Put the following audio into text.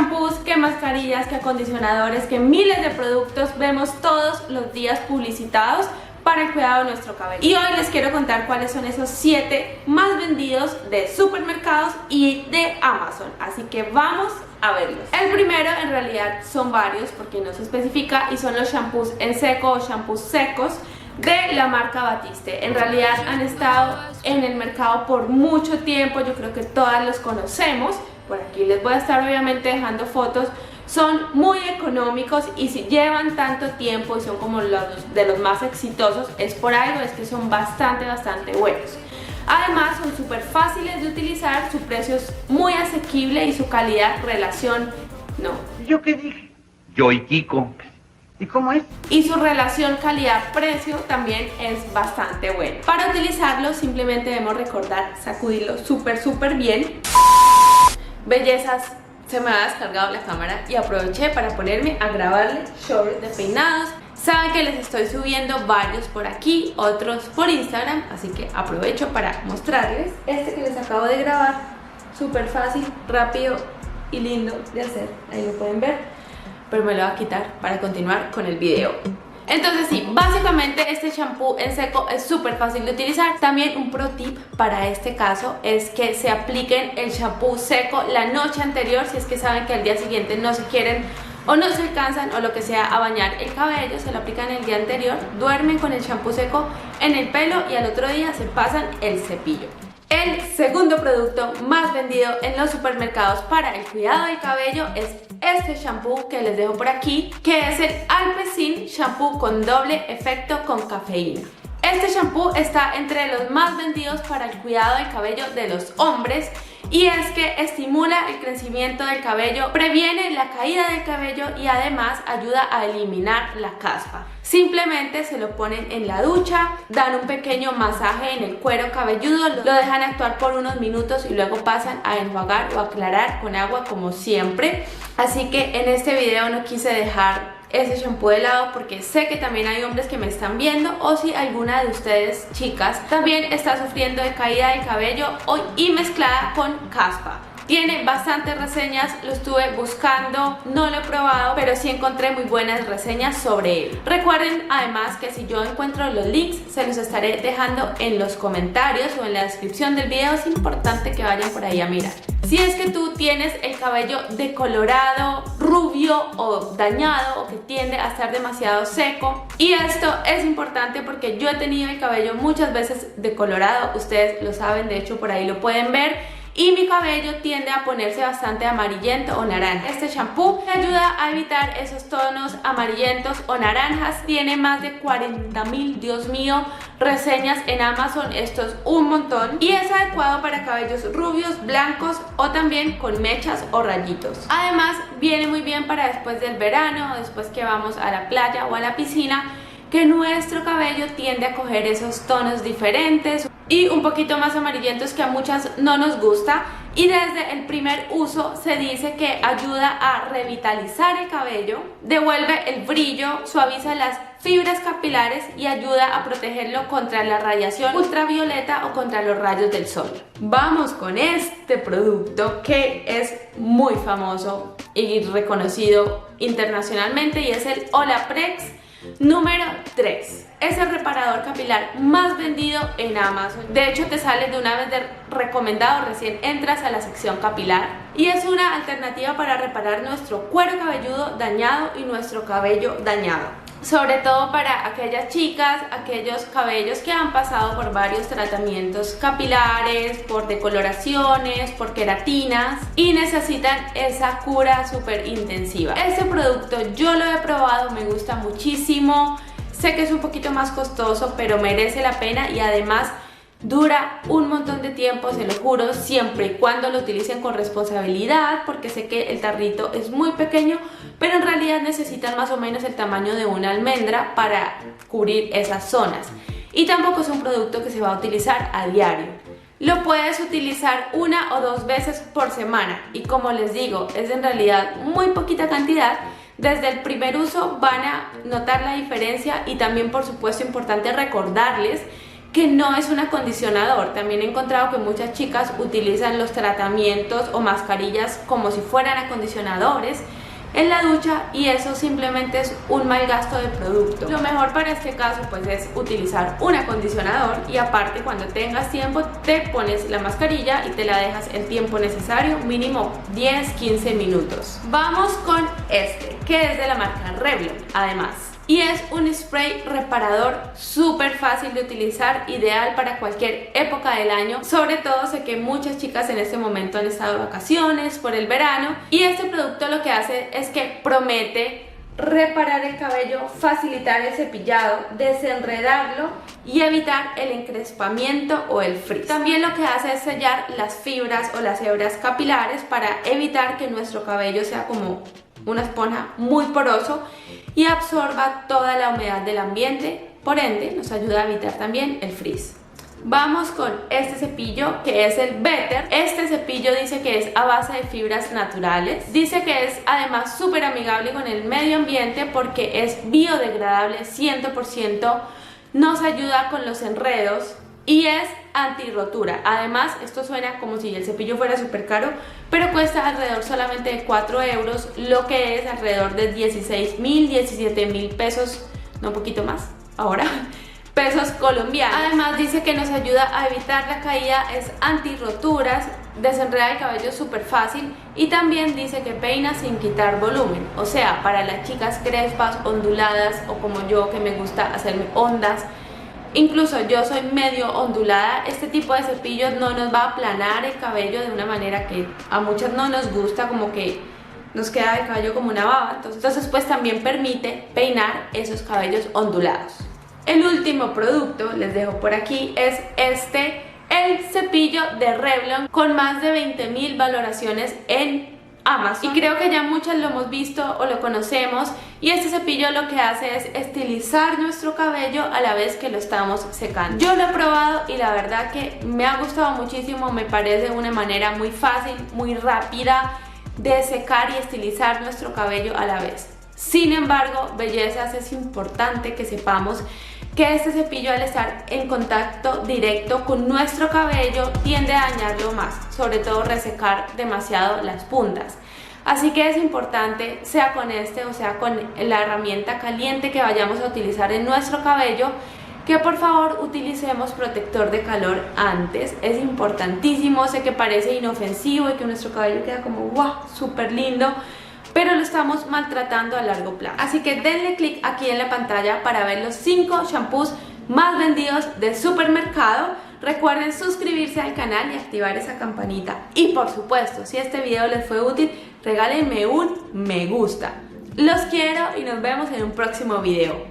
shampoos, que mascarillas, que acondicionadores, que miles de productos vemos todos los días publicitados para el cuidado de nuestro cabello. Y hoy les quiero contar cuáles son esos 7 más vendidos de supermercados y de Amazon. Así que vamos a verlos. El primero en realidad son varios porque no se especifica y son los shampoos en seco o shampoos secos de la marca Batiste. En realidad han estado en el mercado por mucho tiempo, yo creo que todas los conocemos. Por aquí les voy a estar obviamente dejando fotos. Son muy económicos y si llevan tanto tiempo y son como los de los más exitosos, es por algo, es que son bastante buenos. Además son súper fáciles de utilizar, su precio es muy asequible y su calidad, relación, no. ¿Yo qué dije? Yo y Kiko. ¿Y cómo es? Y su relación calidad-precio también es bastante buena. Para utilizarlo simplemente debemos recordar sacudirlo súper bien. Bellezas, se me ha descargado la cámara y aproveché para ponerme a grabarles shorts de peinados. Saben que les estoy subiendo varios por aquí, otros por Instagram, así que aprovecho para mostrarles este que les acabo de grabar. Súper fácil, rápido y lindo de hacer, ahí lo pueden ver, pero me lo voy a quitar para continuar con el video. Entonces sí, básicamente este shampoo en seco es súper fácil de utilizar. También un pro tip para este caso es que se apliquen el shampoo seco la noche anterior, si es que saben que al día siguiente no se quieren o no se alcanzan o lo que sea a bañar el cabello, se lo aplican el día anterior, duermen con el shampoo seco en el pelo y al otro día se pasan el cepillo. El segundo producto más vendido en los supermercados para el cuidado del cabello es este shampoo que les dejo por aquí, que es el Alpecin Shampoo con doble efecto con cafeína. Este shampoo está entre los más vendidos para el cuidado del cabello de los hombres y es que estimula el crecimiento del cabello, previene la caída del cabello y además ayuda a eliminar la caspa. Simplemente se lo ponen en la ducha, dan un pequeño masaje en el cuero cabelludo, lo dejan actuar por unos minutos y luego pasan a enjuagar o aclarar con agua como siempre. Así que en este video no quise dejar ese shampoo de lado porque sé que también hay hombres que me están viendo o si alguna de ustedes chicas también está sufriendo de caída del cabello y mezclada con caspa. Tiene bastantes reseñas, lo estuve buscando, no lo he probado, pero sí encontré muy buenas reseñas sobre él. Recuerden además que si yo encuentro los links, se los estaré dejando en los comentarios o en la descripción del video. Es importante que vayan por ahí a mirar. Si es que tú tienes el cabello decolorado, rubio o dañado o que tiende a estar demasiado seco, y esto es importante porque yo he tenido el cabello muchas veces decolorado, ustedes lo saben, de hecho por ahí lo pueden ver, y mi cabello tiende a ponerse bastante amarillento o naranja. Este shampoo me ayuda a evitar esos tonos amarillentos o naranjas. Tiene más de 40.000, Dios mío, reseñas en Amazon. Esto es un montón y es adecuado para cabellos rubios, blancos o también con mechas o rayitos. Además viene muy bien para después del verano, después que vamos a la playa o a la piscina, que nuestro cabello tiende a coger esos tonos diferentes y un poquito más amarillentos que a muchas no nos gusta, y desde el primer uso se dice que ayuda a revitalizar el cabello, devuelve el brillo, suaviza las fibras capilares y ayuda a protegerlo contra la radiación ultravioleta o contra los rayos del sol. Vamos con este producto que es muy famoso y reconocido internacionalmente y es el Olaprex número 3. Es el reparador capilar más vendido en Amazon. De hecho te sale de una vez de recomendado, recién entras a la sección capilar, y es una alternativa para reparar nuestro cuero cabelludo dañado y nuestro cabello dañado. Sobre todo para aquellas chicas, aquellos cabellos que han pasado por varios tratamientos capilares, por decoloraciones, por queratinas y necesitan esa cura súper intensiva. Este producto yo lo he probado, me gusta muchísimo. Sé que es un poquito más costoso, pero merece la pena y además dura un montón de tiempo, se lo juro, siempre y cuando lo utilicen con responsabilidad, porque sé que el tarrito es muy pequeño, pero en realidad necesitan más o menos el tamaño de una almendra para cubrir esas zonas. Y tampoco es un producto que se va a utilizar a diario. Lo puedes utilizar 1 o 2 veces por semana y como les digo, es en realidad muy poquita cantidad. Desde el primer uso van a notar la diferencia y también por supuesto importante recordarles que no es un acondicionador. También he encontrado que muchas chicas utilizan los tratamientos o mascarillas como si fueran acondicionadores en la ducha, y eso simplemente es un mal gasto de producto. Lo mejor para este caso pues es utilizar un acondicionador, y aparte cuando tengas tiempo te pones la mascarilla y te la dejas el tiempo necesario, mínimo 10-15 minutos. Vamos con este, que es de la marca Revlon además. Y es un spray reparador súper fácil de utilizar, ideal para cualquier época del año. Sobre todo sé que muchas chicas en este momento han estado de vacaciones por el verano, y este producto lo que hace es que promete reparar el cabello, facilitar el cepillado, desenredarlo y evitar el encrespamiento o el frizz. También lo que hace es sellar las fibras o las hebras capilares para evitar que nuestro cabello sea como una esponja muy poroso y absorba toda la humedad del ambiente, por ende nos ayuda a evitar también el frizz. Vamos con este cepillo, que es el Better. Este cepillo dice que es a base de fibras naturales, dice que es además súper amigable con el medio ambiente porque es biodegradable 100%, nos ayuda con los enredos y es anti-rotura. Además, esto suena como si el cepillo fuera súper caro, pero cuesta alrededor solamente de 4 euros, lo que es alrededor de 16.000, 17.000 pesos, no, un poquito más ahora, pesos colombianos. Además dice que nos ayuda a evitar la caída, es anti-roturas, desenreda el cabello súper fácil, y también dice que peina sin quitar volumen. O sea, para las chicas crespas, onduladas, o como yo que me gusta hacerme ondas. Incluso yo soy medio ondulada, este tipo de cepillos no nos va a aplanar el cabello de una manera que a muchas no nos gusta, como que nos queda el cabello como una baba. Entonces pues también permite peinar esos cabellos ondulados. El último producto, les dejo por aquí, es este, el cepillo de Revlon, con más de 20.000 valoraciones en Amazon, y creo que ya muchas lo hemos visto o lo conocemos. Y este cepillo lo que hace es estilizar nuestro cabello a la vez que lo estamos secando. Yo lo he probado y la verdad que me ha gustado muchísimo, me parece una manera muy fácil, muy rápida de secar y estilizar nuestro cabello a la vez. Sin embargo, bellezas, es importante que sepamos que este cepillo, al estar en contacto directo con nuestro cabello, tiende a dañarlo más, sobre todo resecar demasiado las puntas. Así que es importante, sea con este o sea con la herramienta caliente que vayamos a utilizar en nuestro cabello, que por favor utilicemos protector de calor antes. Es importantísimo. Sé que parece inofensivo y que nuestro cabello queda como wow, súper lindo, pero lo estamos maltratando a largo plazo. Así que denle clic aquí en la pantalla para ver los 5 shampoos más vendidos de supermercado. Recuerden suscribirse al canal y activar esa campanita. Y por supuesto, si este video les fue útil, regálenme un me gusta. Los quiero y nos vemos en un próximo video.